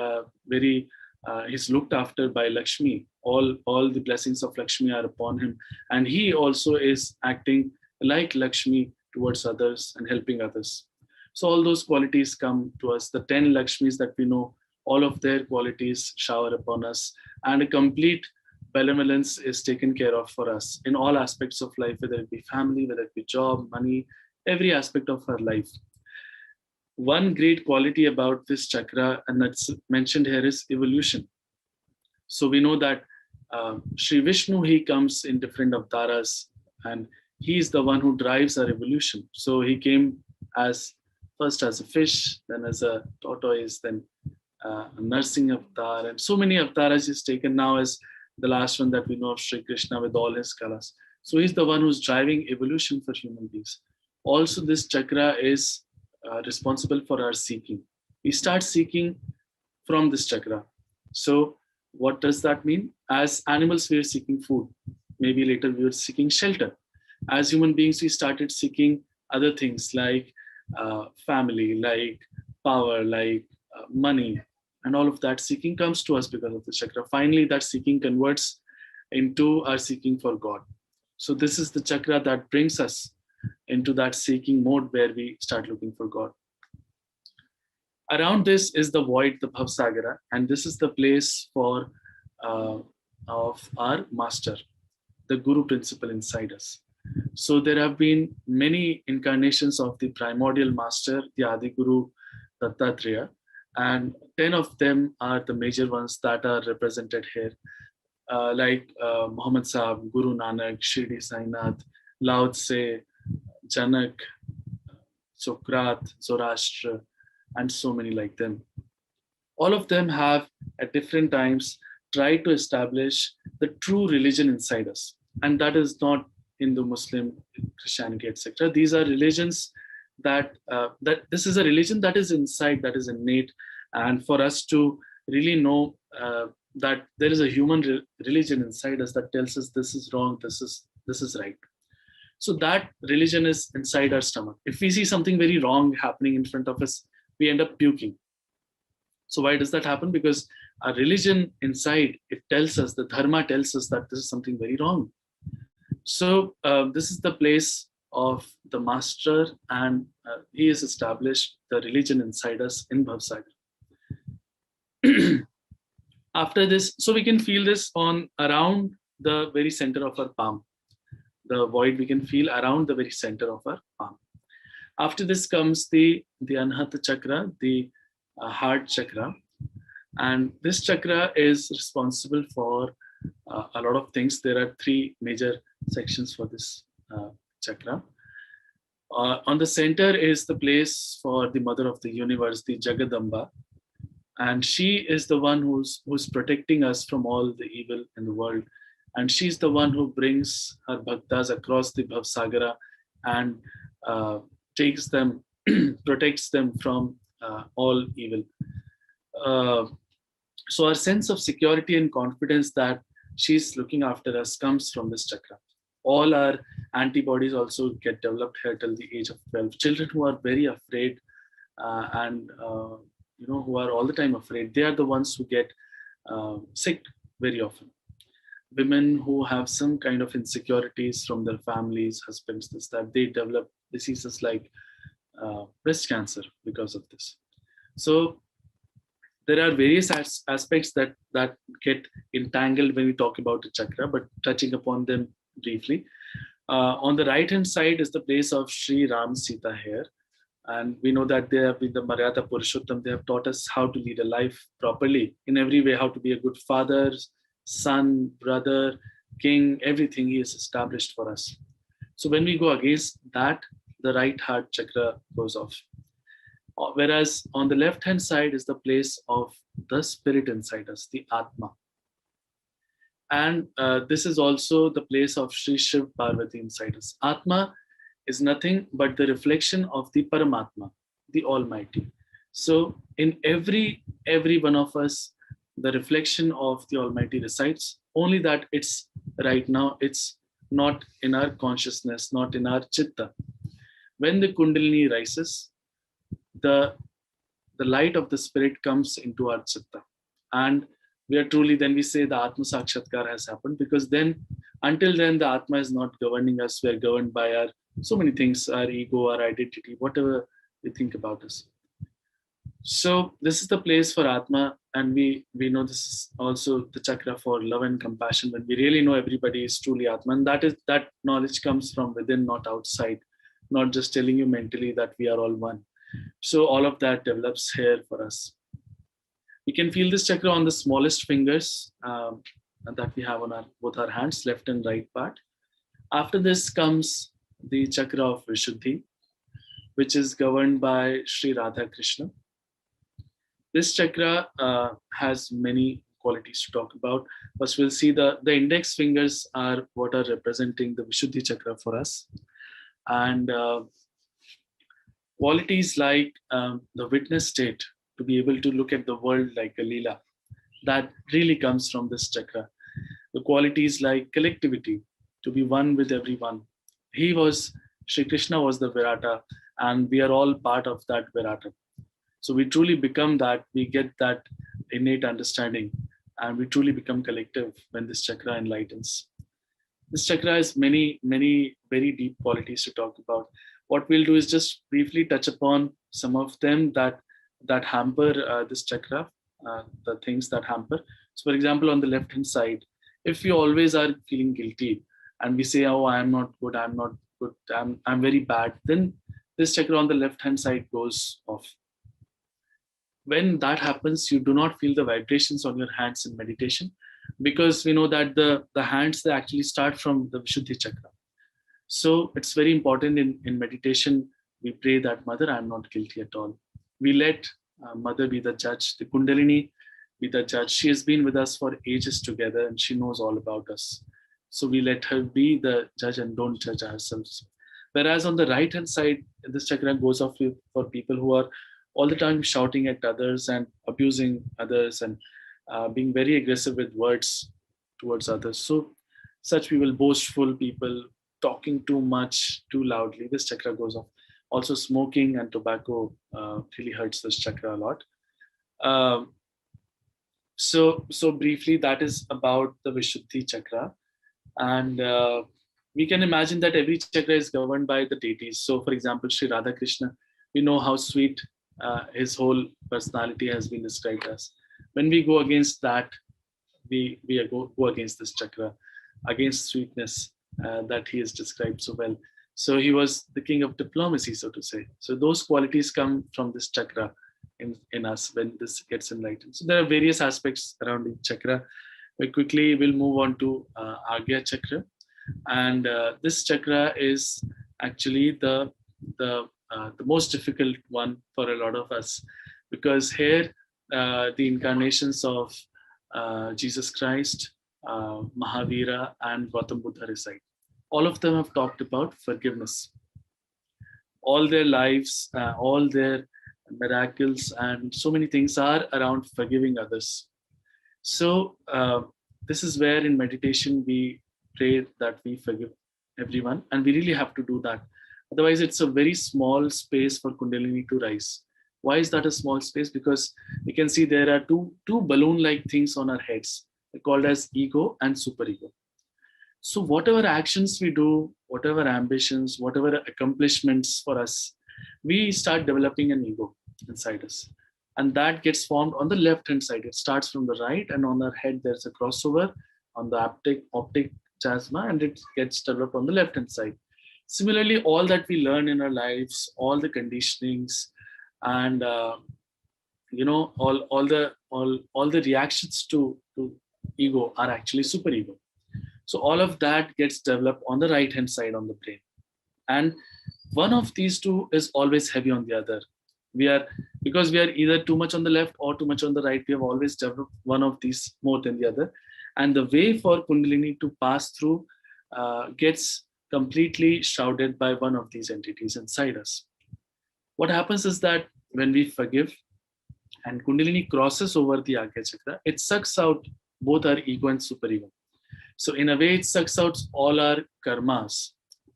Speaker 2: he's looked after by Lakshmi. All the blessings of Lakshmi are upon him, and he also is acting like Lakshmi towards others and helping others. So all those qualities come to us. The 10 Lakshmis that we know, all of their qualities shower upon us, and a complete benevolence is taken care of for us in all aspects of life, whether it be family, whether it be job, money, every aspect of our life. One great quality about this chakra, and that's mentioned here, is evolution. So we know that Sri Vishnu, he comes in different avtaras, and he is the one who drives our evolution. So he came first as a fish, then as a tortoise, then a nursing avatar, and so many avatars he's taken now as the last one that we know of, Sri Krishna with all his colors. So he's the one who's driving evolution for human beings. Also, this chakra is responsible for our seeking. We start seeking from this chakra. So what does that mean? As animals, we are seeking food. Maybe later we were seeking shelter. As human beings, we started seeking other things like family, like power, like money, and all of that seeking comes to us because of the chakra. Finally, that seeking converts into our seeking for God. So this is the chakra that brings us into that seeking mode where we start looking for God. Around this is the void, the Bhavsagara, and this is the place of our master, the Guru principle inside us. So there have been many incarnations of the primordial master, the Adi Guru Dattatreya, and 10 of them are the major ones that are represented here, like Muhammad Sahib, Guru Nanak, Shirdi Sainath, Lao Tse, Janak, Sokrat, Zoroaster, and so many like them. All of them have at different times tried to establish the true religion inside us. And that is not Hindu, Muslim, Christianity, etc. These are religions that this is a religion that is inside, that is innate. And for us to really know that there is a human religion inside us that tells us this is wrong, this is right. So that religion is inside our stomach. If we see something very wrong happening in front of us, we end up puking. So why does that happen? Because our religion inside, it tells us, the dharma tells us that this is something very wrong. So this is the place of the master, and he has established the religion inside us in Bhavsagar. After this, so we can feel this on around the very center of our palm. The void we can feel around the very center of our palm. After this comes the Anahata chakra, the heart chakra, and this chakra is responsible for a lot of things. There are three major sections for this chakra. On the center is the place for the mother of the universe, the Jagadamba, and she is the one who's protecting us from all the evil in the world, and she's the one who brings her bhaktas across the Bhavsagara and takes them, protects them from all evil. So our sense of security and confidence that she's looking after us comes from this chakra. All our antibodies also get developed here till the age of 12. Children who are very afraid and who are all the time afraid, they are the ones who get sick very often. Women who have some kind of insecurities from their families, husbands, this, that, they develop diseases like breast cancer because of this. So there are various aspects that get entangled when we talk about the chakra, but touching upon them briefly. On the right hand side is the place of Sri Ram Sita here. And we know that they have been the Maryada Purushottam. They have taught us how to lead a life properly in every way, how to be a good father, son, brother, king, everything he has established for us. So when we go against that, the right heart chakra goes off. Whereas on the left hand side is the place of the spirit inside us, the Atma. And this is also the place of Sri Shiv Parvati inside us. Atma is nothing but the reflection of the Paramatma, the Almighty. So in every one of us, the reflection of the Almighty resides, only that it's right now, it's not in our consciousness, not in our chitta. When the Kundalini rises, the light of the spirit comes into our chitta, and we are truly, then we say the Atma Sakshatkar has happened, because then, until then, the Atma is not governing us. We are governed by our so many things, our ego, our identity, whatever we think about us. So this is the place for Atma, and we know this is also the chakra for love and compassion, when we really know everybody is truly Atma, and that knowledge comes from within, not outside, not just telling you mentally that we are all one. So all of that develops here for us. We can feel this chakra on the smallest fingers that we have on both our hands, left and right part. After this comes the chakra of Vishuddhi, which is governed by Sri Radha Krishna. This chakra has many qualities to talk about. First, we'll see the index fingers are what are representing the Vishuddhi chakra for us. And qualities like the witness state, to be able to look at the world like a Leela, that really comes from this chakra. The qualities like collectivity, to be one with everyone. Sri Krishna was the Virata, and we are all part of that Virata. So we truly become that, we get that innate understanding, and we truly become collective when this chakra enlightens. This chakra has many, many very deep qualities to talk about. What we'll do is just briefly touch upon some of them that hamper this chakra, the things that hamper. So for example, on the left-hand side, if we always are feeling guilty and we say, oh, I'm not good, I'm very bad, then this chakra on the left-hand side goes off. When that happens, you do not feel the vibrations on your hands in meditation, because we know that the hands, they actually start from the Vishuddhi chakra. So it's very important in meditation, we pray that, Mother, I'm not guilty at all. We let Mother be the judge, the Kundalini be the judge. She has been with us for ages together, and she knows all about us. So we let her be the judge and don't judge ourselves. Whereas on the right-hand side, this chakra goes off for people who are all the time shouting at others and abusing others and being very aggressive with words towards others. So such people, boastful people, talking too much, too loudly, this chakra goes off. Also smoking and tobacco really hurts this chakra a lot. So briefly, that is about the Vishuddhi chakra. And we can imagine that every chakra is governed by the deities. So, for example, Sri Radha Krishna, we know how sweet his whole personality has been described as. When we go against that, we go against this chakra, against sweetness that he is described so well. So he was the king of diplomacy, so to say. So those qualities come from this chakra in us when this gets enlightened. So there are various aspects around the chakra. We quickly will move on to Agya chakra, and this chakra is actually the most difficult one for a lot of us, because here the incarnations of Jesus Christ, Mahavira, and Gautam Buddha reside. All of them have talked about forgiveness. All their lives, all their miracles, and so many things are around forgiving others. So this is where in meditation we pray that we forgive everyone, and we really have to do that. Otherwise, it's a very small space for Kundalini to rise. Why is that a small space? Because you can see there are two balloon-like things on our heads, called as ego and superego. So whatever actions we do, whatever ambitions, whatever accomplishments for us, we start developing an ego inside us. And that gets formed on the left-hand side. It starts from the right, and on our head, there's a crossover on the optic chiasma, and it gets developed on the left-hand side. Similarly, all that we learn in our lives, all the conditionings, and all the reactions to ego are actually superego. So all of that gets developed on the right-hand side on the brain. And one of these two is always heavy on the other. Because we are either too much on the left or too much on the right, we have always developed one of these more than the other. And the way for Kundalini to pass through gets completely shrouded by one of these entities inside us. What happens is that when we forgive and Kundalini crosses over the Agya chakra, it sucks out both our ego and superego. So in a way, it sucks out all our karmas.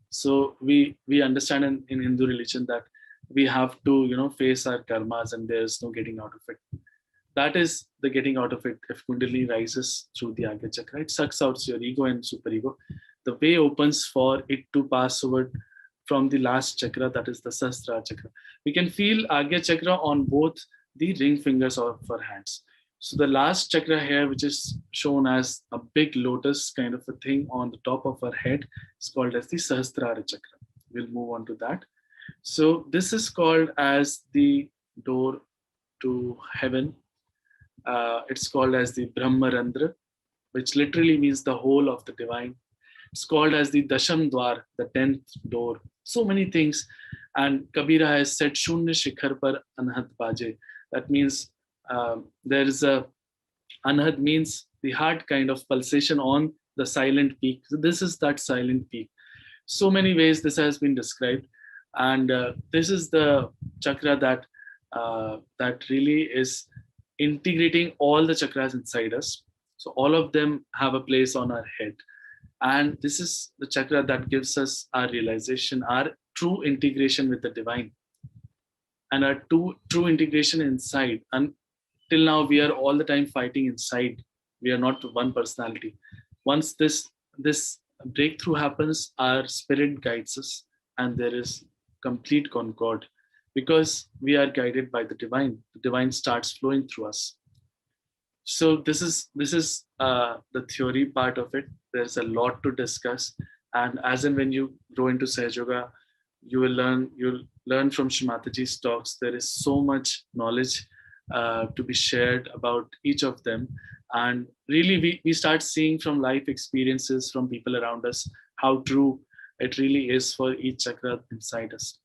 Speaker 2: So we understand in Hindu religion that we have to face our karmas, and there's no getting out of it. That is the getting out of it. If Kundalini rises through the Agya chakra, it sucks out your ego and superego. The way opens for it to pass over from the last chakra, that is the Sahasrara chakra. We can feel Agya chakra on both the ring fingers of our hands. So the last chakra here, which is shown as a big lotus kind of a thing on the top of our head, is called as the Sahasrara chakra. We'll move on to that. So this is called as the door to heaven. It's called as the Brahmarandra, which literally means the whole of the divine. It's called as the Dasham Dwar, the 10th door. So many things. And Kabira has said, Shunya Shikhar par Anhat Baje. That means there is a Anhat means the heart kind of pulsation on the silent peak. So this is that silent peak. So many ways this has been described. And this is the chakra that really is integrating all the chakras inside us. So all of them have a place on our head. And this is the chakra that gives us our realization, our true integration with the divine, and our true integration inside. And till now, we are all the time fighting inside. We are not one personality. Once this breakthrough happens, our spirit guides us, and there is complete concord, because we are guided by the divine. The divine starts flowing through us. So this is the theory part of it. There's a lot to discuss, and as and when you grow into Sahaja Yoga, you'll learn from Shree Mataji's talks. There is so much knowledge to be shared about each of them, and really we start seeing from life experiences from people around us how true it really is for each chakra inside us.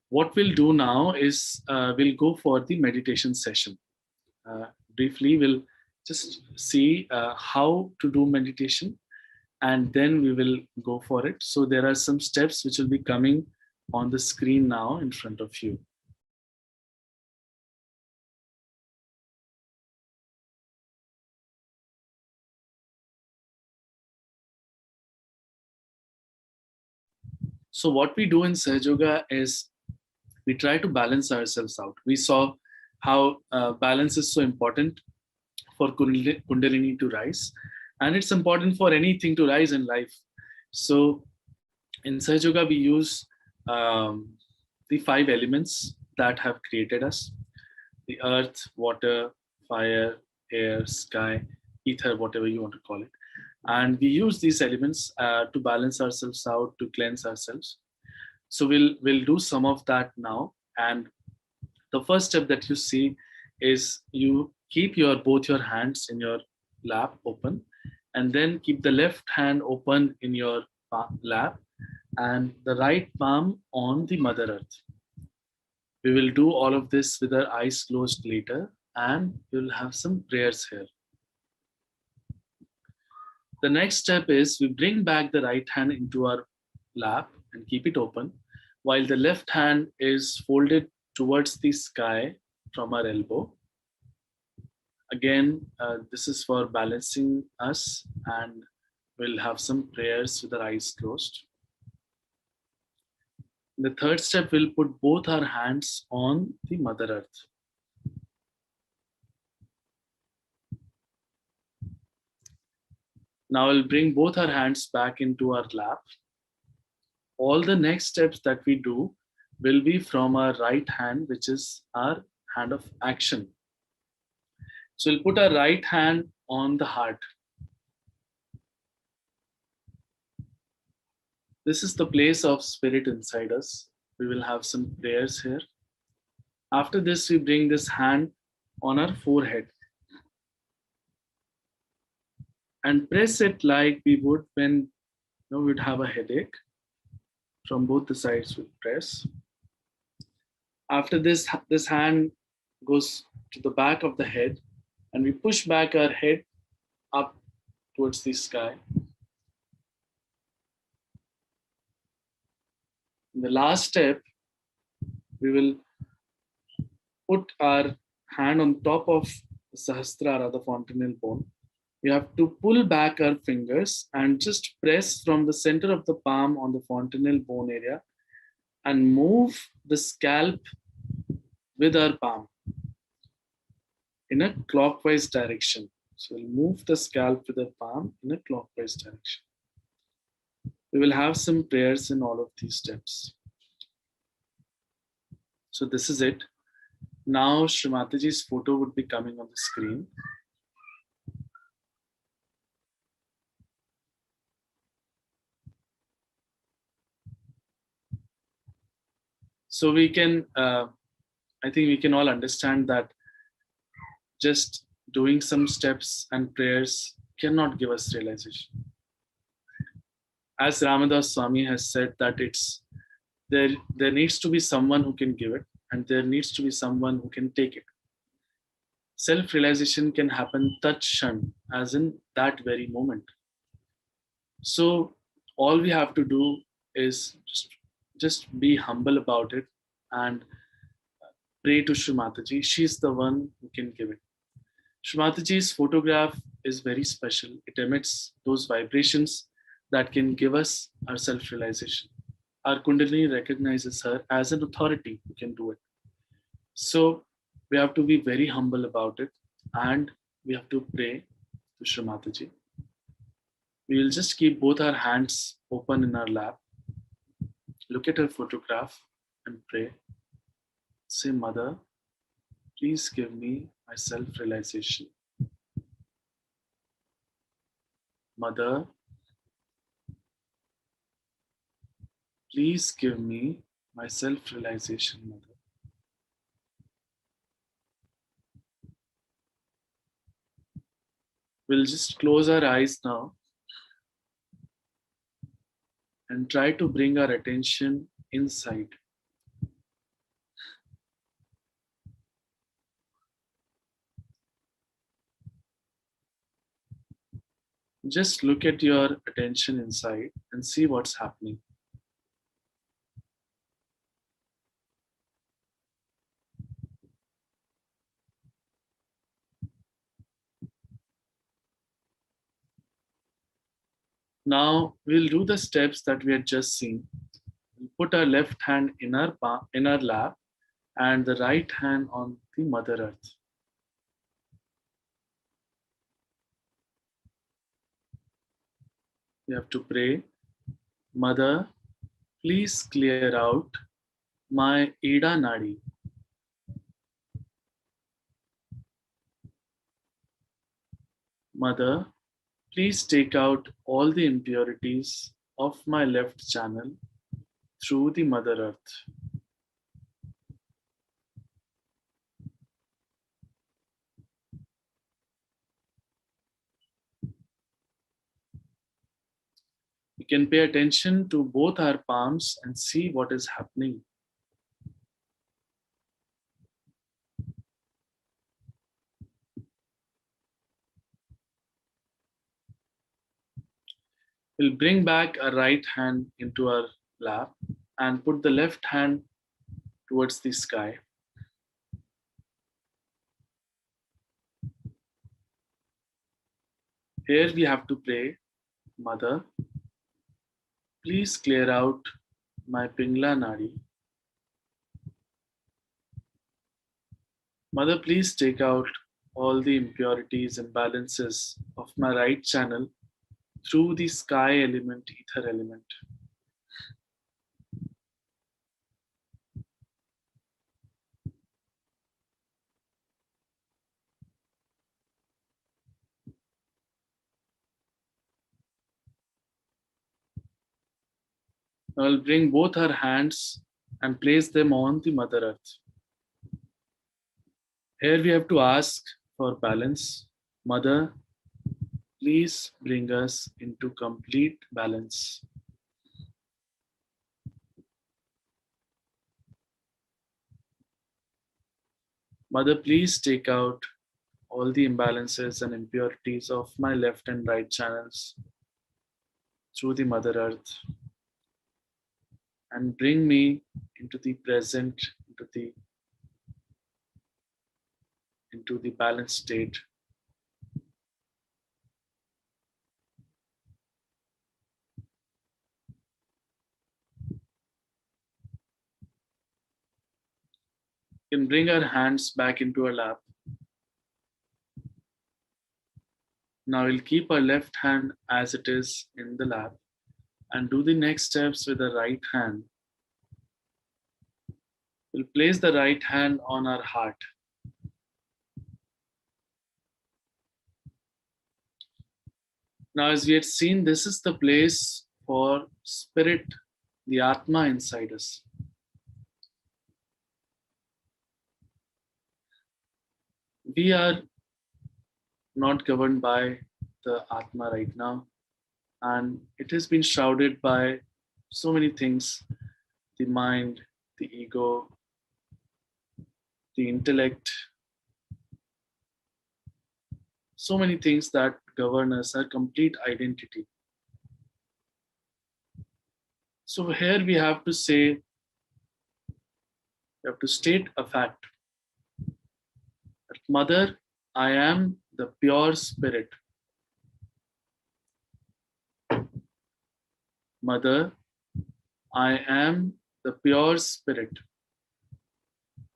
Speaker 2: What we'll do now is we'll go for the meditation session. Briefly, we'll just see how to do meditation, and then we will go for it. So there are some steps which will be coming on the screen now in front of you. So what we do in Sahaja Yoga is we try to balance ourselves out. We saw how balance is so important for Kundalini to rise. And it's important for anything to rise in life. So in Sahaja Yoga, we use the 5 elements that have created us: the earth, water, fire, air, sky, ether, whatever you want to call it. And we use these elements to balance ourselves out, to cleanse ourselves. So we'll do some of that now. And the first step that you see is you keep both your hands in your lap open, and then keep the left hand open in your lap and the right palm on the Mother Earth. We will do all of this with our eyes closed later, and we'll have some prayers here. The next step is we bring back the right hand into our lap and keep it open, while the left hand is folded towards the sky from our elbow. Again, this is for balancing us, and we'll have some prayers with our eyes closed. The third step, we'll put both our hands on the Mother Earth. Now we'll bring both our hands back into our lap. All the next steps that we do will be from our right hand, which is our hand of action. So we'll put our right hand on the heart. This is the place of spirit inside us. We will have some prayers here. After this, we bring this hand on our forehead and press it like we would when we'd have a headache. From both the sides, we press. After this, this hand goes to the back of the head, and we push back our head up towards the sky. In the last step, we will put our hand on top of the Sahasrara, the fontanel bone. We have to pull back our fingers and just press from the center of the palm on the fontanel bone area and move the scalp with our palm in a clockwise direction. So we'll move the scalp with the palm in a clockwise direction. We will have some prayers in all of these steps. So this is it. Now Shree Mataji's photo would be coming on the screen. So we can, I think we can all understand that just doing some steps and prayers cannot give us realization. As Ramadas Swami has said, that there needs to be someone who can give it, and there needs to be someone who can take it. Self-realization can happen tat kshan, as in that very moment. So all we have to do is just be humble about it and pray to Shree Mataji. She's the one who can give it. Shree Mataji's photograph is very special. It emits those vibrations that can give us our self-realization. Our Kundalini recognizes her as an authority who can do it. So we have to be very humble about it, and we have to pray to Shree Mataji. We will just keep both our hands open in our lap. Look at her photograph and pray. Say, Mother, please give me my self-realization. Mother, please give me my self-realization, Mother. We'll just close our eyes now and try to bring our attention inside. Just look at your attention inside and see what's happening. Now we'll do the steps that we had just seen. We'll put our left hand in our lap and the right hand on the Mother Earth. we have to pray, Mother, please clear out my Ida Nadi. Mother, please take out all the impurities of my left channel through the Mother Earth. We can pay attention to both our palms and see what is happening. We'll bring back our right hand into our lap and put the left hand towards the sky. Here we have to pray, Mother, please clear out my Pingla Nadi. Mother, please take out all the impurities and imbalances of my right channel through the sky element, ether element. Now I'll bring both our hands and place them on the Mother Earth. Here we have to ask for balance. Mother, please bring us into complete balance. Mother, please take out all the imbalances and impurities of my left and right channels through the Mother Earth and bring me into the present, into the balanced state. We can bring our hands back into our lap. Now we'll keep our left hand as it is in the lap and do the next steps with the right hand. We'll place the right hand on our heart. Now, as we had seen, this is the place for spirit, the Atma inside us. We are not governed by the Atma right now, and it has been shrouded by so many things: the mind, the ego, the intellect, so many things that govern us, our complete identity. So here we have to say, we have to state a fact. That Mother, I am the pure spirit. Mother, I am the pure spirit.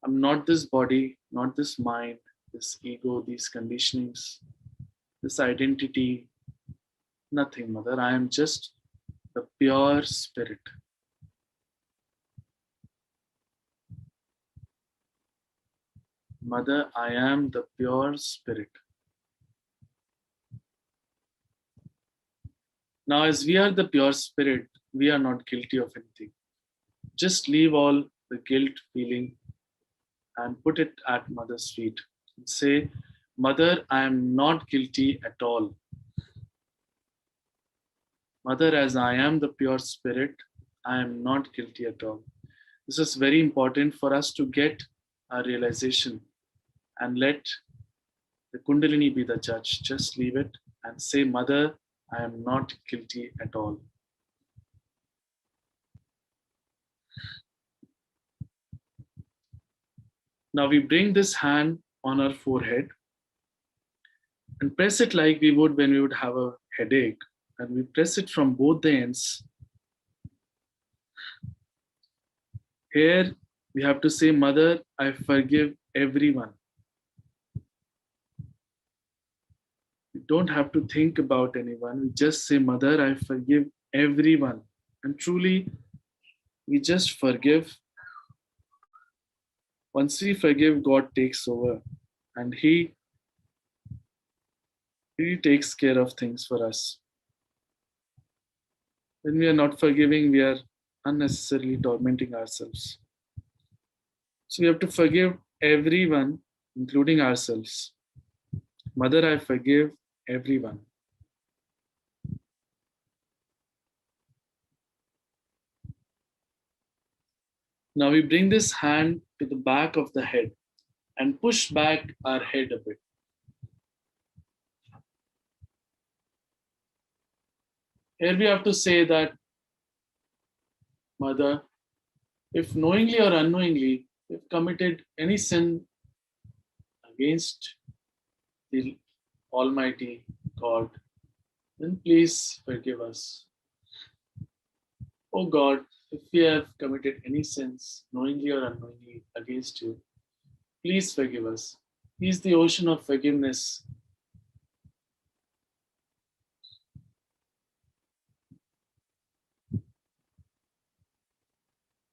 Speaker 2: I'm not this body, not this mind, this ego, these conditionings, this identity, nothing, Mother. I am just the pure spirit. Mother, I am the pure spirit. Now, as we are the pure spirit, we are not guilty of anything. Just leave all the guilt feeling and put it at Mother's feet. And say, Mother, I am not guilty at all. Mother, as I am the pure spirit, I am not guilty at all. This is very important for us to get our realization and let the Kundalini be the judge. Just leave it and say, Mother, I am not guilty at all. Now we bring this hand on our forehead and press it like we would when we would have a headache. And we press it from both the ends. Here we have to say, Mother, I forgive everyone. We don't have to think about anyone. We just say, Mother, I forgive everyone. And truly, we just forgive. Once we forgive, God takes over and He takes care of things for us. When we are not forgiving, we are unnecessarily tormenting ourselves. So we have to forgive everyone, including ourselves. Mother, I forgive everyone. Now we bring this hand to the back of the head and push back our head a bit. Here we have to say that, Mother, if knowingly or unknowingly we've committed any sin against the Almighty God, then please forgive us. Oh God, if we have committed any sins, knowingly or unknowingly, against you, please forgive us. He is the ocean of forgiveness.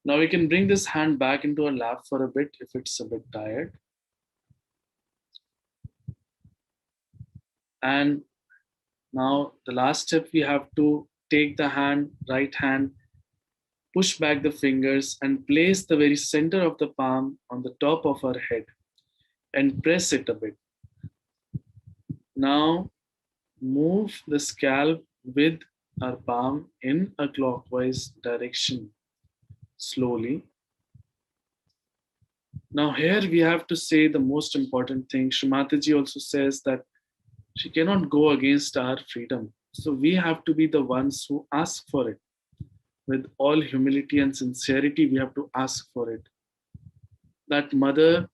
Speaker 2: Now we can bring this hand back into our lap for a bit if it's a bit tired. And now the last step, we have to take the hand, right hand, push back the fingers and place the very center of the palm on the top of our head and press it a bit. Now move the scalp with our palm in a clockwise direction slowly. Now here we have to say the most important thing. Shree Mataji also says that she cannot go against our freedom. So we have to be the ones who ask for it. With all humility and sincerity, we have to ask for it. That Mother,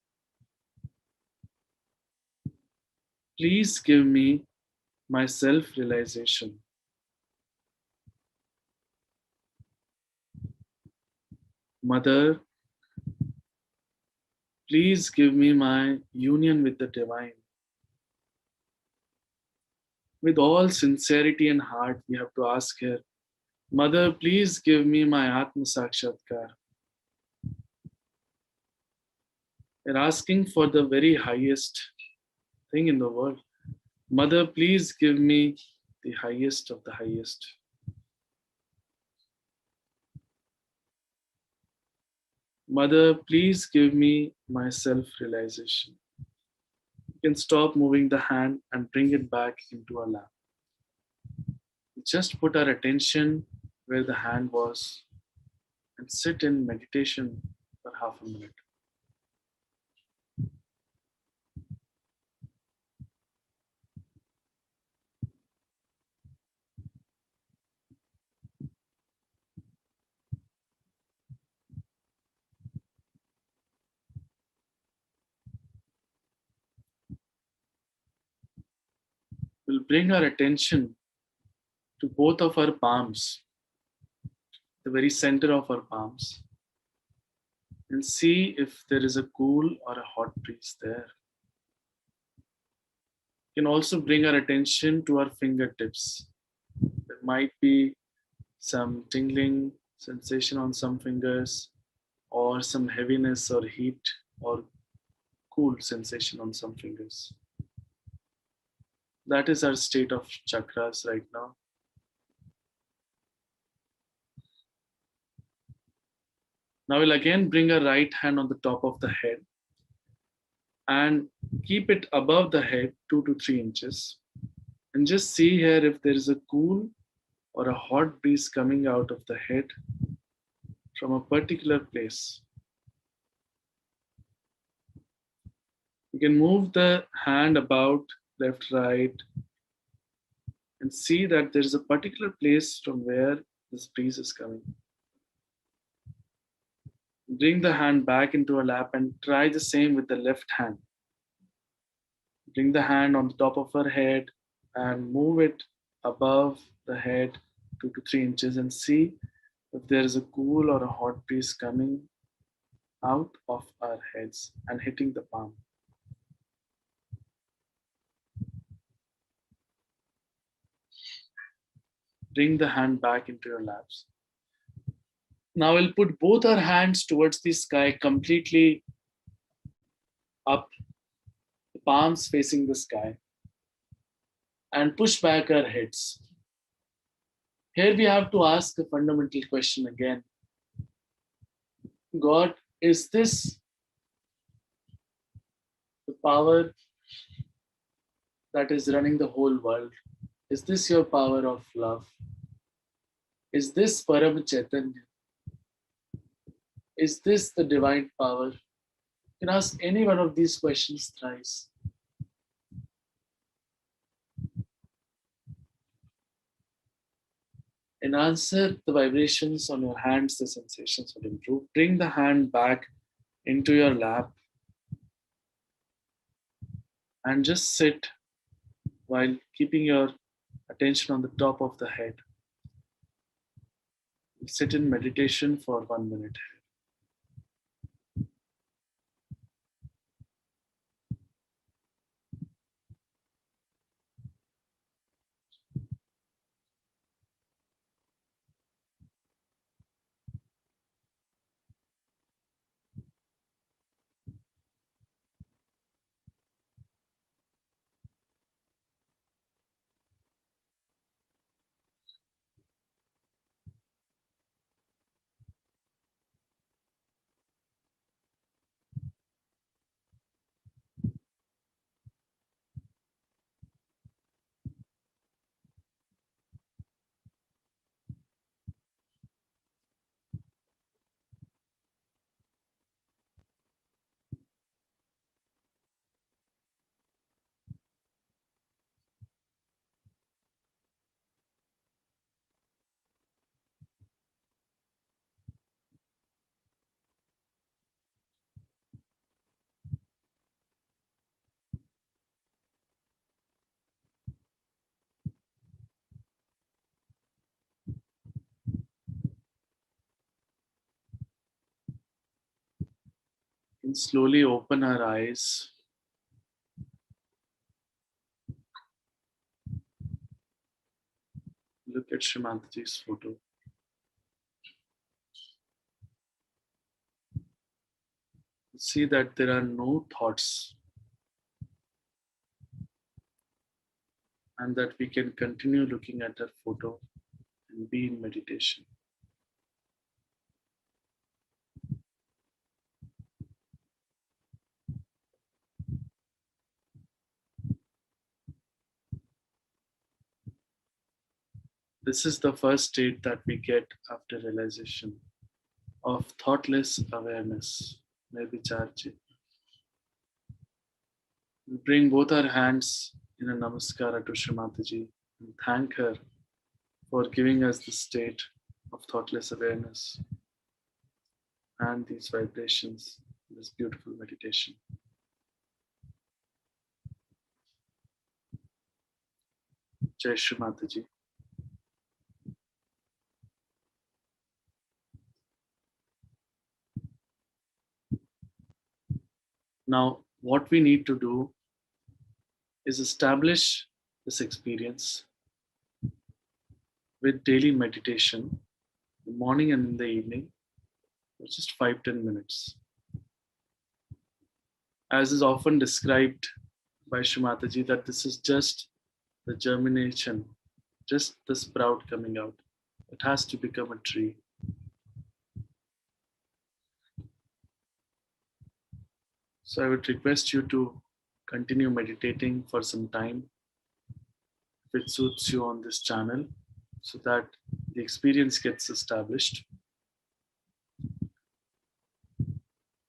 Speaker 2: please give me my self-realization. Mother, please give me my union with the divine. With all sincerity and heart, we have to ask her, Mother, please give me my Atma Sakshatkar. We're asking for the very highest thing in the world. Mother, please give me the highest of the highest. Mother, please give me my self-realization. You can stop moving the hand and bring it back into our lap. Just put our attention where the hand was and sit in meditation for half a minute. We'll bring our attention to both of our palms, the very center of our palms, and see if there is a cool or a hot breeze there. We can also bring our attention to our fingertips. There might be some tingling sensation on some fingers, or some heaviness or heat or cool sensation on some fingers. That is our state of chakras right now. Now we'll again bring our right hand on the top of the head and keep it above the head 2 to 3 inches. And just see here if there is a cool or a hot breeze coming out of the head from a particular place. You can move the hand about left, right, and see that there is a particular place from where this breeze is coming. Bring the hand back into a lap and try the same with the left hand. Bring the hand on the top of her head and move it above the head 2 to 3 inches and see if there is a cool or a hot breeze coming out of our heads and hitting the palm. bring the hand back into your laps. Now we'll put both our hands towards the sky, completely up, the palms facing the sky, and push back our heads. Here we have to ask a fundamental question again. God, is this the power that is running the whole world? Is this your power of love? Is this Param Chaitanya? Is this the divine power? You can ask any one of these questions thrice. In answer, the vibrations on your hands, the sensations will improve. Bring the hand back into your lap and just sit while keeping your attention on the top of the head. Sit in meditation for 1 minute. And slowly open our eyes. Look at Shree Mataji's photo. See that there are no thoughts, and that we can continue looking at her photo and be in meditation. This is the first state that we get after realization of thoughtless awareness. Nirvicharchit. We bring both our hands in a namaskara to Shree Mataji and thank her for giving us the state of thoughtless awareness and these vibrations, this beautiful meditation. Jai Shree Mataji. Now, what we need to do is establish this experience with daily meditation in the morning and in the evening for just 5-10 minutes. As is often described by Shree Mataji, that this is just the germination, just the sprout coming out. It has to become a tree. So I would request you to continue meditating for some time, if it suits you, on this channel, so that the experience gets established.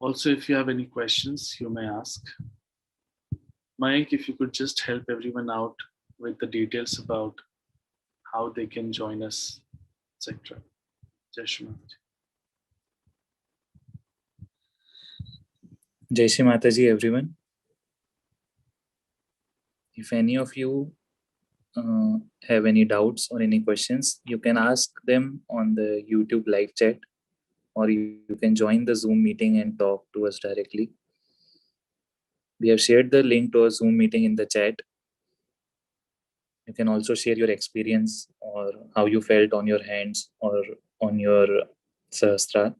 Speaker 2: Also, if you have any questions, you may ask. Mike, if you could just help everyone out with the details about how they can join us, etc. Jai Shri Mataji.
Speaker 3: Jai Shri Mataji, everyone. If any of you have any doubts or any questions, you can ask them on the YouTube live chat, or you can join the Zoom meeting and talk to us directly. We have shared the link to our Zoom meeting in the chat. You can also share your experience or how you felt on your hands or on your Sahasra.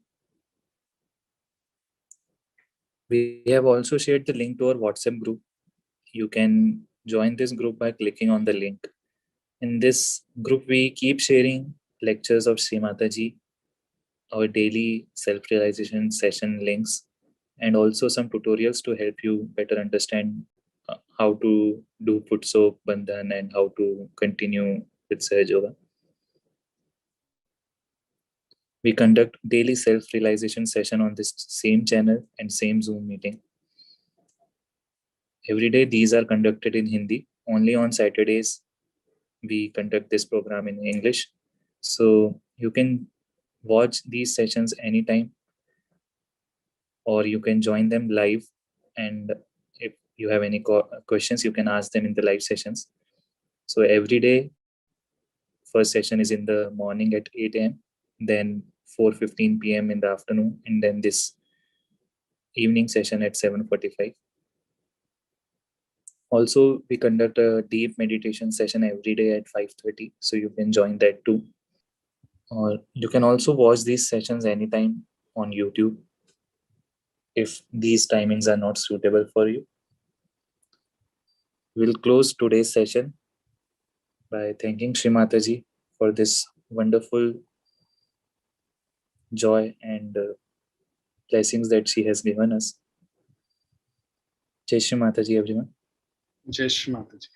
Speaker 3: We have also shared the link to our WhatsApp group. You can join this group by clicking on the link. In this group, we keep sharing lectures of Shree Mataji, our daily self-realization session links, and also some tutorials to help you better understand how to do foot soak, bandhan, and how to continue with Sahaja Yoga. We conduct daily self-realization session on this same channel and same Zoom meeting. Every day, these are conducted in Hindi. Only on Saturdays, we conduct this program in English. So you can watch these sessions anytime, or you can join them live. And if you have any questions, you can ask them in the live sessions. So every day, first session is in the morning at 8 a.m., then 4:15 p.m. in the afternoon, and then this evening session at 7:45. Also, we conduct a deep meditation session every day at 5:30, so you can join that too. Or you can also watch these sessions anytime on YouTube if these timings are not suitable for you. We'll close today's session by thanking Shree Mataji for this wonderful joy and blessings that she has given us. Jai Shri Mataji, everyone.
Speaker 2: Jai Shri Mataji.